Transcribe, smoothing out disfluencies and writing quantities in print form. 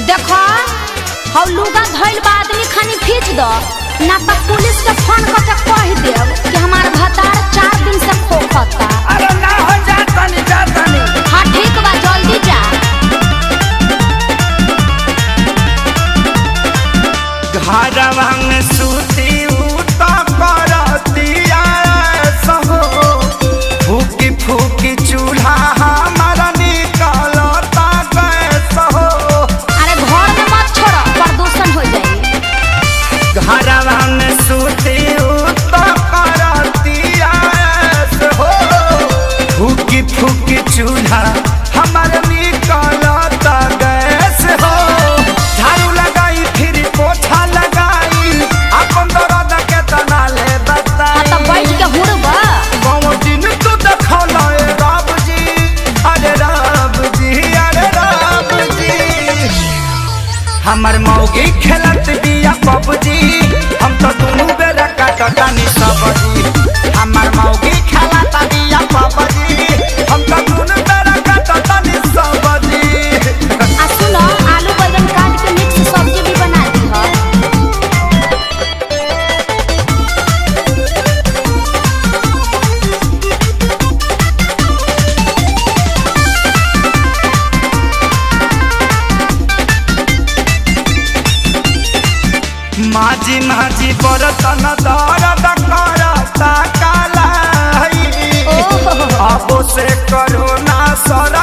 देखो हौ लुगा धइल बा आदमी खानी खींच दो ना तो पुलिस के फोन करके कह देव कि हमार भतार 4 दिन से खोखता। अरे ना हो जातनी हाँ ठीक बा जल्दी जा। घरवा में सूती उता करतिया सहो फूकी फूकी चूल्हा हमारा निकलता गैस हो। अरे घर में मत छोड़ो प्रदूषण हो जाई। घरवा में सूती उता करतिया सहो फूकी फूकी चूल्हा हमारा निकलता गैस हो। झाड़ू लगाई फिर पोछा लगाई अपन दर्द के तना ले बता। हाँ तो बैठ के हुड़बा बहुत दिन तू देखला ए रब जी अरे रब जी अरे रब जी। हमर मौगी खेलत बिया पबजी हम तो दुनू बेरा काटतानी सबजी। हमर मौगी खेलत बिया पबजी हम तो दुनू बेरा काटतानी सबजी। आ सुनो आलू बैंगन काट के मिक्स सब्जी भी बना दी हो। माझी माझी बरतन दर्द करता कालाई। ओहो अब से करो ना सर